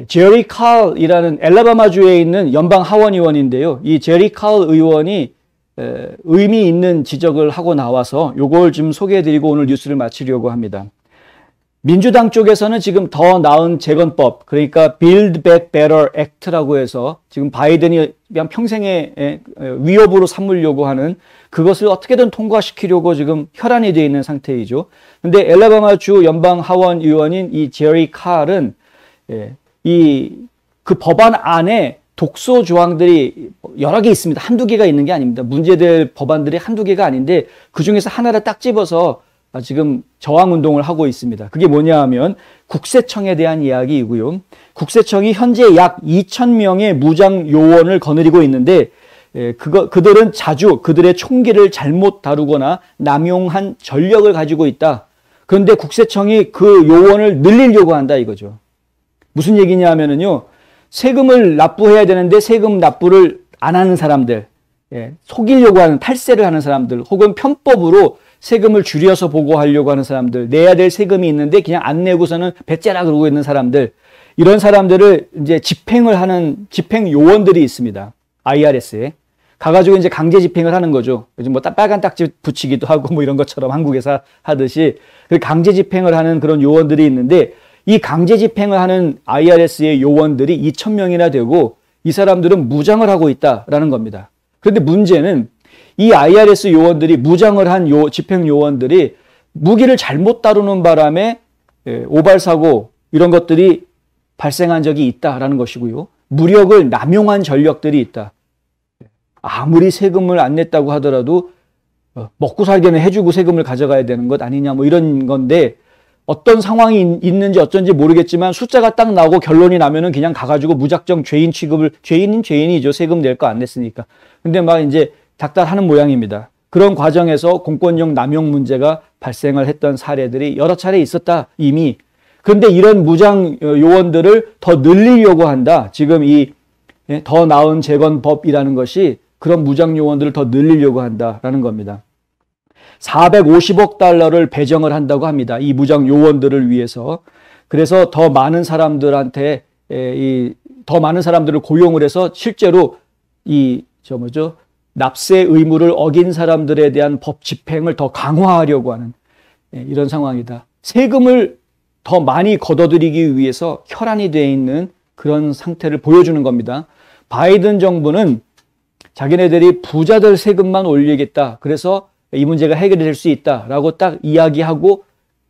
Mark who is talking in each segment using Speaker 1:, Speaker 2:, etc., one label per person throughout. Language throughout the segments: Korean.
Speaker 1: 제리 칼이라는 엘라바마주에 있는 연방 하원 의원인데요. 이 제리 칼 의원이 의미 있는 지적을 하고 나와서 요걸 좀 소개해드리고 오늘 뉴스를 마치려고 합니다. 민주당 쪽에서는 지금 더 나은 재건법, 그러니까 Build Back Better Act라고 해서 지금 바이든이 그냥 평생의 위협으로 삼으려고 하는 그것을 어떻게든 통과시키려고 지금 혈안이 되어 있는 상태이죠. 근데 엘라바마주 연방 하원 의원인 이 제리 칼은 그 법안 안에 독소 조항들이 여러 개 있습니다. 한두 개가 있는 게 아닙니다. 문제될 법안들이 한두 개가 아닌데 그 중에서 하나를 딱 집어서 지금 저항운동을 하고 있습니다. 그게 뭐냐 하면 국세청에 대한 이야기이고요. 국세청이 현재 약 2,000명의 무장 요원을 거느리고 있는데 그들은 자주 그들의 총기를 잘못 다루거나 남용한 전력을 가지고 있다. 그런데 국세청이 그 요원을 늘리려고 한다 이거죠. 무슨 얘기냐 하면은요. 세금을 납부해야 되는데 세금 납부를 안 하는 사람들, 속이려고 하는 탈세를 하는 사람들, 혹은 편법으로 세금을 줄여서 보고하려고 하는 사람들, 내야 될 세금이 있는데 그냥 안 내고서는 배째라 그러고 있는 사람들, 이런 사람들을 이제 집행을 하는 집행 요원들이 있습니다. IRS에. 가가지고 이제 강제 집행을 하는 거죠. 요즘 뭐 빨간 딱지 붙이기도 하고 뭐 이런 것처럼 한국에서 하듯이 강제 집행을 하는 그런 요원들이 있는데 이 강제 집행을 하는 IRS의 요원들이 2,000명이나 되고 이 사람들은 무장을 하고 있다라는 겁니다. 그런데 문제는 이 IRS 요원들이 무장을 한 집행 요원들이 무기를 잘못 다루는 바람에 오발사고 이런 것들이 발생한 적이 있다라는 것이고요. 무력을 남용한 전력들이 있다. 아무리 세금을 안 냈다고 하더라도 먹고 살게는 해주고 세금을 가져가야 되는 것 아니냐 뭐 이런 건데 어떤 상황이 있는지 어쩐지 모르겠지만 숫자가 딱 나오고 결론이 나면은 그냥 가가지고 무작정 죄인 취급을, 죄인은 죄인이죠. 세금 낼 거 안 냈으니까. 근데 막 이제 닥달하는 모양입니다. 그런 과정에서 공권력 남용 문제가 발생을 했던 사례들이 여러 차례 있었다, 이미. 그런데 이런 무장 요원들을 더 늘리려고 한다. 지금 이 더 나은 재건법이라는 것이 그런 무장 요원들을 더 늘리려고 한다라는 겁니다. 450억 달러를 배정을 한다고 합니다. 이 무장 요원들을 위해서. 그래서 더 많은 사람들한테 더 많은 사람들을 고용을 해서 실제로 납세 의무를 어긴 사람들에 대한 법 집행을 더 강화하려고 하는 이런 상황이다. 세금을 더 많이 걷어들이기 위해서 혈안이 되어 있는 그런 상태를 보여주는 겁니다. 바이든 정부는 자기네들이 부자들 세금만 올리겠다. 그래서 이 문제가 해결이 될 수 있다라고 딱 이야기하고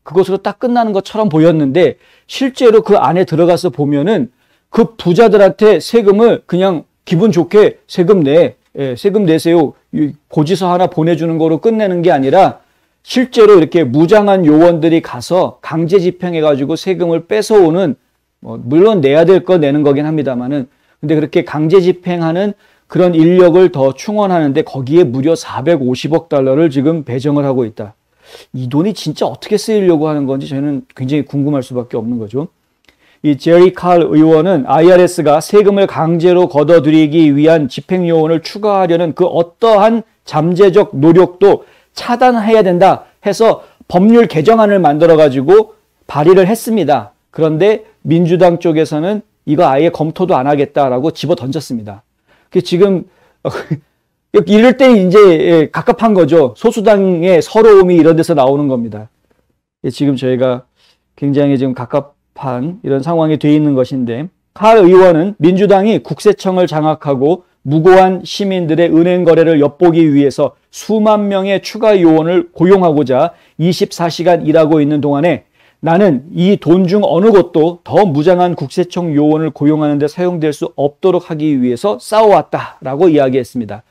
Speaker 1: 그것으로 딱 끝나는 것처럼 보였는데 실제로 그 안에 들어가서 보면은 그 부자들한테 세금을 그냥 기분 좋게 세금 내세요. 고지서 하나 보내주는 거로 끝내는 게 아니라 실제로 이렇게 무장한 요원들이 가서 강제 집행해가지고 세금을 뺏어오는, 물론 내야 될 거 내는 거긴 합니다만은, 근데 그렇게 강제 집행하는 그런 인력을 더 충원하는데 거기에 무려 450억 달러를 지금 배정을 하고 있다. 이 돈이 진짜 어떻게 쓰이려고 하는 건지 저는 굉장히 궁금할 수밖에 없는 거죠. 이 제리 칼 의원은 IRS가 세금을 강제로 걷어들이기 위한 집행요원을 추가하려는 그 어떠한 잠재적 노력도 차단해야 된다 해서 법률 개정안을 만들어가지고 발의를 했습니다. 그런데 민주당 쪽에서는 이거 아예 검토도 안 하겠다라고 집어 던졌습니다. 지금 이럴 때 이제 갑갑한 거죠. 소수당의 서러움이 이런 데서 나오는 겁니다. 지금 저희가 굉장히 지금 갑갑한 이런 상황이 돼 있는 것인데, 칼 의원은 민주당이 국세청을 장악하고 무고한 시민들의 은행 거래를 엿보기 위해서 수만 명의 추가 요원을 고용하고자 24시간 일하고 있는 동안에 나는 이 돈 중 어느 것도 더 무장한 국세청 요원을 고용하는 데 사용될 수 없도록 하기 위해서 싸워왔다라고 이야기했습니다.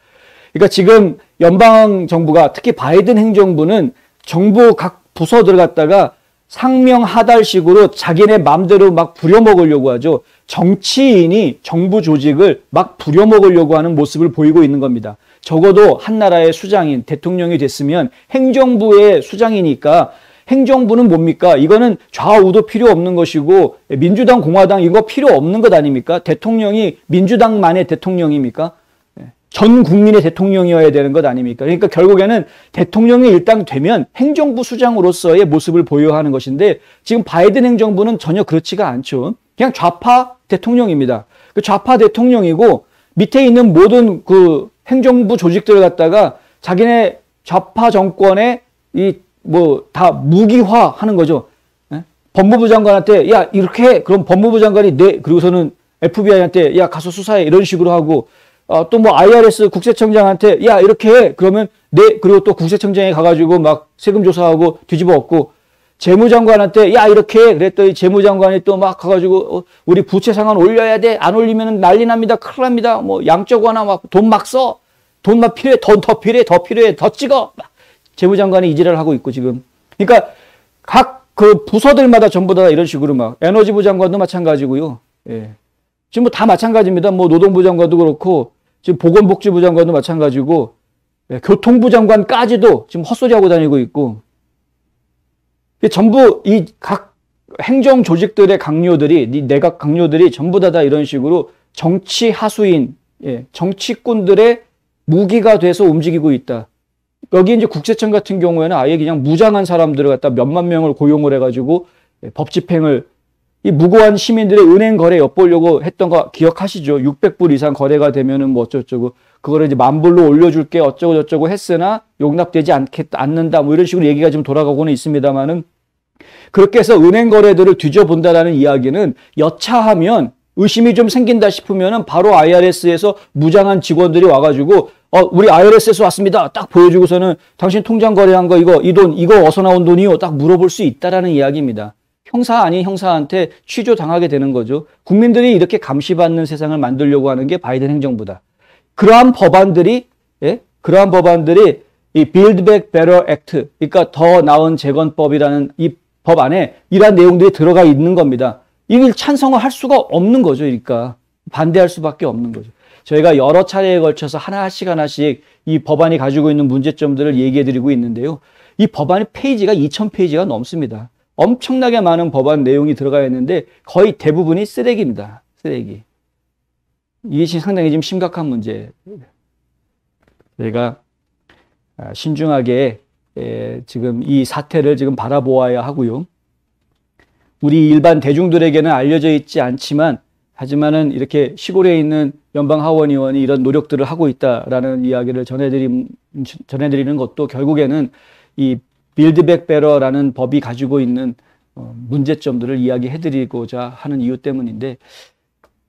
Speaker 1: 그러니까 지금 연방정부가, 특히 바이든 행정부는 정부 각 부서들 갖다가 상명하달식으로 자기네 마음대로 막 부려먹으려고 하죠. 정치인이 정부 조직을 막 부려먹으려고 하는 모습을 보이고 있는 겁니다. 적어도 한 나라의 수장인, 대통령이 됐으면 행정부의 수장이니까 행정부는 뭡니까? 이거는 좌우도 필요 없는 것이고 민주당, 공화당 이거 필요 없는 것 아닙니까? 대통령이 민주당만의 대통령입니까? 전 국민의 대통령이어야 되는 것 아닙니까? 그러니까 결국에는 대통령이 일단 되면 행정부 수장으로서의 모습을 보여야 하는 것인데 지금 바이든 행정부는 전혀 그렇지가 않죠. 그냥 좌파 대통령입니다. 그 좌파 대통령이고 밑에 있는 모든 그 행정부 조직들을 갖다가 자기네 좌파 정권의 다 무기화 하는 거죠. 예? 법무부 장관한테 야 이렇게 해. 그럼 법무부 장관이 그리고서는 FBI한테 야 가서 수사해 이런 식으로 하고 또 뭐 IRS 국세청장한테 야 이렇게 해. 그러면 그리고 또 국세청장에 가가지고 막 세금 조사하고 뒤집어 엎고 재무장관한테 야 이렇게 해. 그랬더니 재무장관이 또 막 가가지고 우리 부채 상환 올려야 돼. 안 올리면 난리 납니다. 큰일 납니다. 뭐 양적 완화 막 돈 막 써. 돈 막 필요해. 더 필요해. 더 찍어. 재무장관이 이지랄 하고 있고 지금. 그러니까 각 그 부서들마다 전부 다 이런 식으로 막 에너지부 장관도 마찬가지고요. 예. 지금 뭐 다 마찬가지입니다. 뭐 노동부 장관도 그렇고 지금 보건복지부 장관도 마찬가지고 예. 교통부 장관까지도 지금 헛소리하고 다니고 있고 전부 이 각 행정 조직들의 강요들이 내각 강요들이 전부 다 이런 식으로 정치 하수인 정치꾼들의 무기가 돼서 움직이고 있다. 여기 이제 국세청 같은 경우에는 아예 그냥 무장한 사람들을 갖다 몇만 명을 고용을 해가지고 법 집행을 이 무고한 시민들의 은행 거래 엿보려고 했던 거 기억하시죠? 600불 이상 거래가 되면은 뭐 어쩌고저쩌고 그거를 이제 10,000불로 올려줄게 어쩌고저쩌고 했으나 용납되지 않는다 뭐 이런 식으로 얘기가 좀 돌아가고는 있습니다만은 그렇게 해서 은행 거래들을 뒤져본다라는 이야기는 여차하면 의심이 좀 생긴다 싶으면은 바로 IRS에서 무장한 직원들이 와가지고 우리 IRS에서 왔습니다. 딱 보여주고서는 당신 통장 거래한 거 이 돈 이거 어디서 나온 돈이요? 딱 물어볼 수 있다라는 이야기입니다. 형사 아닌 형사한테 취조 당하게 되는 거죠. 국민들이 이렇게 감시받는 세상을 만들려고 하는 게 바이든 행정부다. 그러한 법안들이 이 Build Back Better Act, 그러니까 더 나은 재건법이라는 이 법 안에 이러한 내용들이 들어가 있는 겁니다. 이걸 찬성을 할 수가 없는 거죠. 그러니까 반대할 수밖에 없는 거죠. 저희가 여러 차례에 걸쳐서 하나씩 이 법안이 가지고 있는 문제점들을 얘기해 드리고 있는데요. 이 법안의 페이지가 2,000페이지가 넘습니다. 엄청나게 많은 법안 내용이 들어가 있는데 거의 대부분이 쓰레기입니다. 쓰레기. 이게 상당히 좀 심각한 문제예요. 저희가 신중하게 지금 이 사태를 지금 바라보아야 하고요. 우리 일반 대중들에게는 알려져 있지 않지만 하지만은 이렇게 시골에 있는 연방 하원 의원이 이런 노력들을 하고 있다라는 이야기를 전해드리는 것도 결국에는 이 Build Back Better라는 법이 가지고 있는 문제점들을 이야기해드리고자 하는 이유 때문인데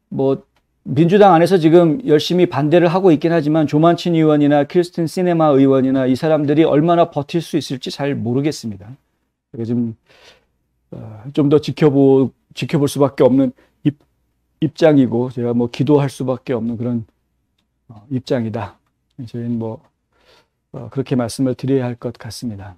Speaker 1: 뭐 민주당 안에서 지금 열심히 반대를 하고 있긴 하지만 조만친 의원이나 크리스틴 시네마 의원이나 이 사람들이 얼마나 버틸 수 있을지 잘 모르겠습니다. 좀 더 지켜볼 수밖에 없는 입장이고 제가 뭐 기도할 수밖에 없는 그런 입장이다. 저희는 뭐 그렇게 말씀을 드려야 할 것 같습니다.